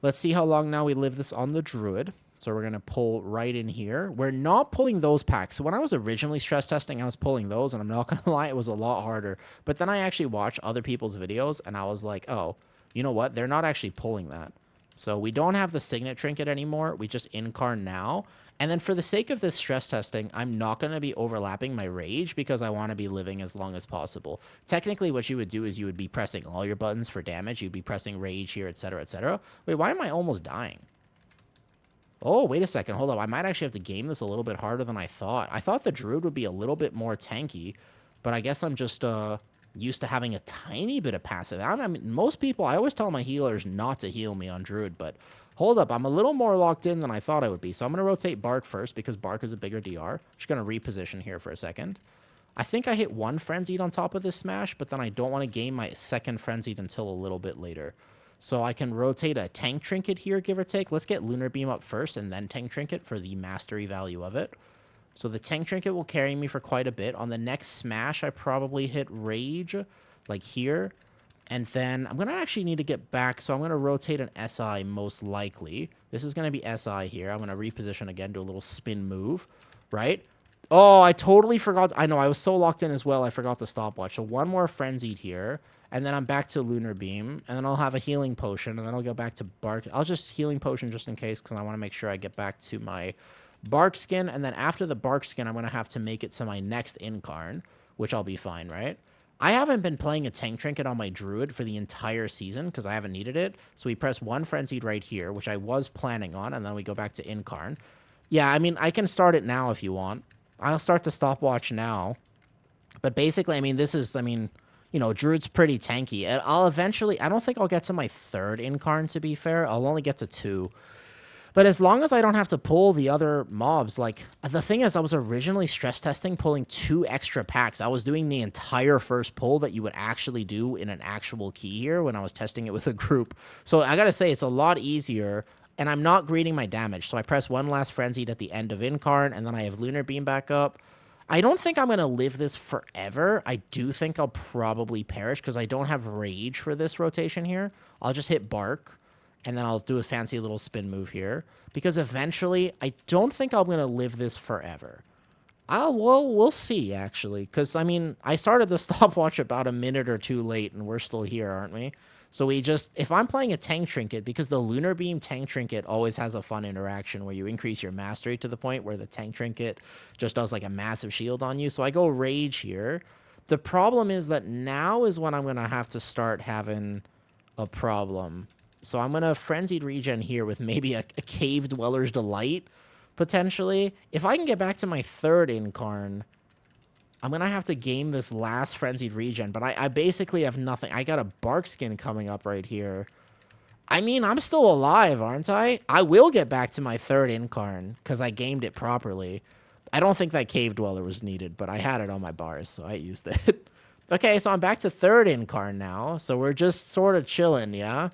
Let's see how long now we live this on the Druid. So we're going to pull right in here. We're not pulling those packs. So when I was originally stress testing, I was pulling those, and I'm not going to lie, it was a lot harder. But then I actually watched other people's videos, and I was like, oh, you know what? They're not actually pulling that. So we don't have the Signet Trinket anymore. We just incarn now. And then for the sake of this stress testing, I'm not going to be overlapping my rage because I want to be living as long as possible. Technically, what you would do is you would be pressing all your buttons for damage. You'd be pressing rage here, etc., etc. Wait, why am I almost dying? Oh, wait a second. Hold up. I might actually have to game this a little bit harder than I thought. I thought the Druid would be a little bit more tanky, but I guess I'm just used to having a tiny bit of passive. I mean, most people, I always tell my healers not to heal me on Druid, but hold up. I'm a little more locked in than I thought I would be. So I'm going to rotate Bark first because Bark is a bigger DR. Just going to reposition here for a second. I think I hit one Frenzied on top of this smash, but then I don't want to game my second Frenzied until a little bit later. So I can rotate a Tank Trinket here, give or take. Let's get Lunar Beam up first and then Tank Trinket for the mastery value of it. So the Tank Trinket will carry me for quite a bit. On the next smash, I probably hit Rage, like here. And then I'm going to actually need to get back, so I'm going to rotate an SI most likely. This is going to be SI here. I'm going to reposition again, do a little spin move, right? Oh, I totally forgot. I know, I was so locked in as well, I forgot the stopwatch. So one more Frenzied here. And then I'm back to Lunar Beam, and then I'll have a Healing Potion, and then I'll go back to Bark. I'll just Healing Potion just in case, because I want to make sure I get back to my Bark Skin, and then after the Bark Skin, I'm going to have to make it to my next Incarn, which I'll be fine, right? I haven't been playing a Tank Trinket on my Druid for the entire season, because I haven't needed it. So we press one Frenzied right here, which I was planning on, and then we go back to Incarn. Yeah, I mean, I can start it now if you want. I'll start the stopwatch now. But basically, I mean, this is, I mean, you know, Druid's pretty tanky. And I'll eventually, I don't think I'll get to my third Incarn, to be fair. I'll only get to 2. But as long as I don't have to pull the other mobs, like, the thing is, I was originally stress testing pulling 2 extra packs. I was doing the entire first pull that you would actually do in an actual key here when I was testing it with a group. So I gotta say, it's a lot easier, and I'm not greeting my damage. So I press one last Frenzied at the end of Incarn, and then I have Lunar Beam back up. I don't think I'm going to live this forever. I do think I'll probably perish because I don't have Rage for this rotation here. I'll just hit Bark, and then I'll do a fancy little spin move here. Because eventually, I don't think I'm going to live this forever. Well, we'll see, actually. Because, I mean, I started the stopwatch about a minute or 2 late, and we're still here, aren't we? So we just, if I'm playing a Tank Trinket, because the Lunar Beam Tank Trinket always has a fun interaction where you increase your mastery to the point where the Tank Trinket just does like a massive shield on you. So I go Rage here. The problem is that now is when I'm going to have to start having a problem. So I'm going to Frenzied Regen here with maybe a Cave Dweller's Delight, potentially. If I can get back to my third Incarn, I'm going to have to game this last Frenzied Regen, but I basically have nothing. I got a Bark Skin coming up right here. I mean, I'm still alive, aren't I? I will get back to my third Incarn, because I gamed it properly. I don't think that Cave Dweller was needed, but I had it on my bars, so I used it. Okay, so I'm back to third Incarn now, so we're just sort of chilling, yeah?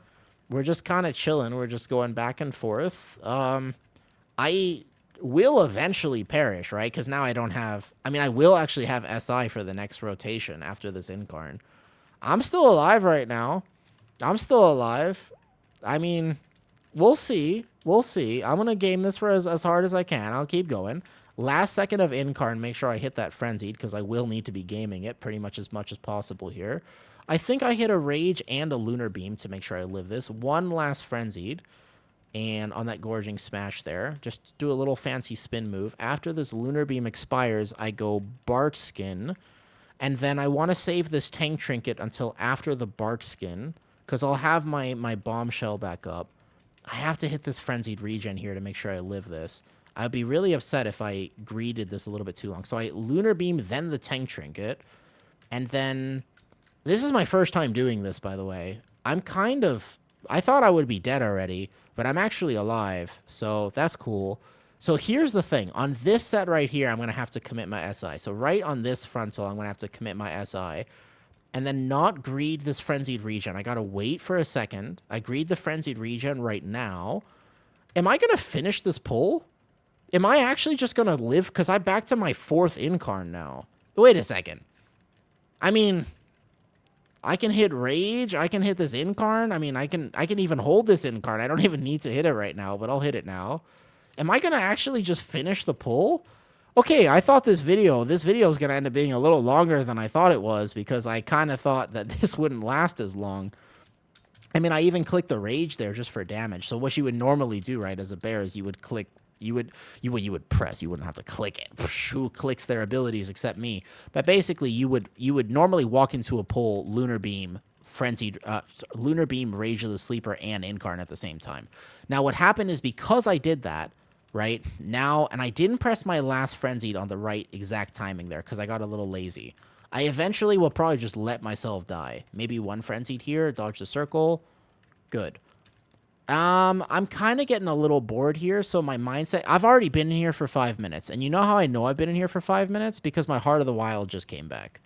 We're just kind of chilling. We're just going back and forth. I will eventually perish, right? Because now I don't have... I mean, I will actually have SI for the next rotation after this Incarn. I'm still alive right now. I'm still alive. I mean, we'll see. We'll see. I'm going to game this for as hard as I can. I'll keep going. Last second of Incarn, make sure I hit that Frenzied, because I will need to be gaming it pretty much as possible here. I think I hit a Rage and a Lunar Beam to make sure I live this. One last Frenzied. And on that Gorging Smash there, just do a little fancy spin move. After this Lunar Beam expires, I go Bark Skin. And then I want to save this Tank Trinket until after the Bark Skin, because I'll have my Bombshell back up. I have to hit this Frenzied Regen here to make sure I live this. I'd be really upset if I greeted this a little bit too long. So I Lunar Beam, then the Tank Trinket. And then... This is my first time doing this, by the way. I'm kind of... I thought I would be dead already, but I'm actually alive, so that's cool. So here's the thing. On this set right here, I'm going to have to commit my SI. So right on this frontal, I'm going to have to commit my SI. And then not greed this Frenzied Regen. I got to wait for a second. I greed the Frenzied Regen right now. Am I going to finish this pull? Am I actually just going to live? Because I'm back to my 4th Incarn now. Wait a second. I mean... I can hit rage. I can hit this incarn. I mean, I can even hold this incarn. I don't even need to hit it right now, but I'll hit it now. Am I going to actually just finish the pull? Okay, I thought this video is going to end up being a little longer than I thought it was because I kind of thought that this wouldn't last as long. I mean, I even clicked the rage there just for damage. So what you would normally do, right, as a bear is you would click, you would press. You wouldn't have to click it. Who clicks their abilities except me? But basically, you would normally walk into a pull, Lunar Beam, Frenzied, Lunar Beam, Rage of the Sleeper, and Incarn at the same time. Now, what happened is because I did that, right now, and I didn't press my last Frenzied on the right exact timing there because I got a little lazy. I eventually will probably just let myself die. Maybe one Frenzied here, dodge the circle. Good. I'm kind of getting a little bored here, so my mindset... I've already been in here for 5 minutes, and you know how I know I've been in here for 5 minutes? Because my Heart of the Wild just came back.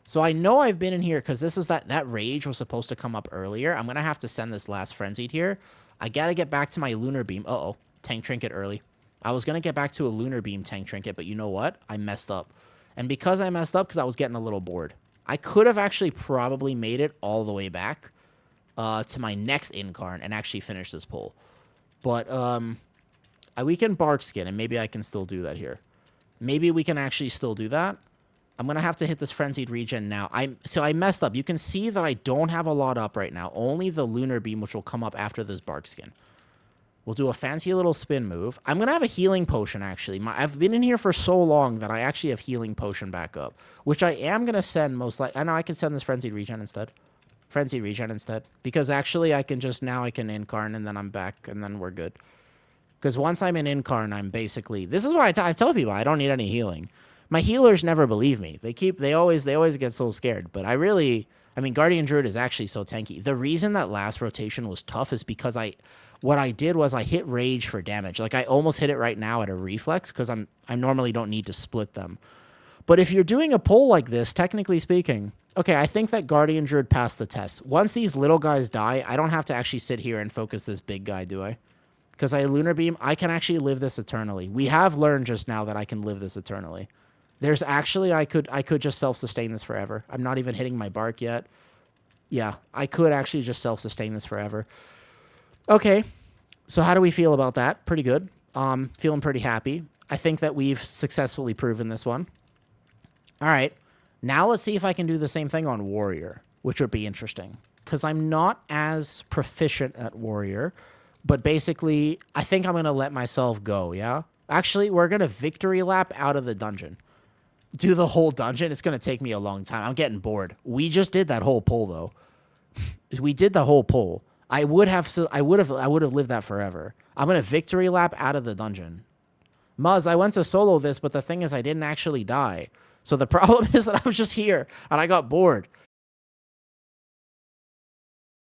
So I know I've been in here because this is that Rage was supposed to come up earlier. I'm going to have to send this last Frenzied here. I got to get back to my Lunar Beam. Uh-oh. Tank Trinket early. I was going to get back to a Lunar Beam Tank Trinket, but you know what? I messed up. And because I messed up, because I was getting a little bored, I could have actually probably made it all the way back to my next Incarn and actually finish this pull. But we can Bark Skin, and maybe I can still do that here. Maybe we can actually still do that. I'm going to have to hit this Frenzied Regen now. So I messed up. You can see that I don't have a lot up right now. Only the Lunar Beam, which will come up after this Bark Skin. We'll do a fancy little spin move. I'm going to have a Healing Potion, actually. I've been in here for so long that I actually have Healing Potion back up, which I am going to send most likely. I know I can send this Frenzied Regen instead. Frenzied Regen instead. Because actually I can just, now I can Incarn and then I'm back and then we're good. Because once I'm in Incarn, I'm basically... This is why I tell people I don't need any healing. My healers never believe me. They always get so scared. But I mean, Guardian Druid is actually so tanky. The reason that last rotation was tough is because what I did was I hit Rage for damage. Like, I almost hit it right now at a Reflex because I normally don't need to split them. But if you're doing a pull like this, technically speaking, okay, I think that Guardian Druid passed the test. Once these little guys die, I don't have to actually sit here and focus this big guy, do I? Because I Lunar Beam, I can actually live this eternally. We have learned just now that I can live this eternally. There's actually, I could just self-sustain this forever. I'm not even hitting my Bark yet. Yeah, I could actually just self-sustain this forever. Okay, so how do we feel about that? Pretty good. Feeling pretty happy. I think that we've successfully proven this one. All right, now let's see if I can do the same thing on Warrior, which would be interesting. Because I'm not as proficient at Warrior, but basically, I think I'm going to let myself go, yeah? Actually, we're going to Victory Lap out of the dungeon. Do the whole dungeon? It's going to take me a long time. I'm getting bored. We just did that whole pull, though. We did the whole pull. I would have lived that forever. I'm going to Victory Lap out of the dungeon. Muzz, I went to solo this, but the thing is I didn't actually die. So the problem is that I was just here, and I got bored.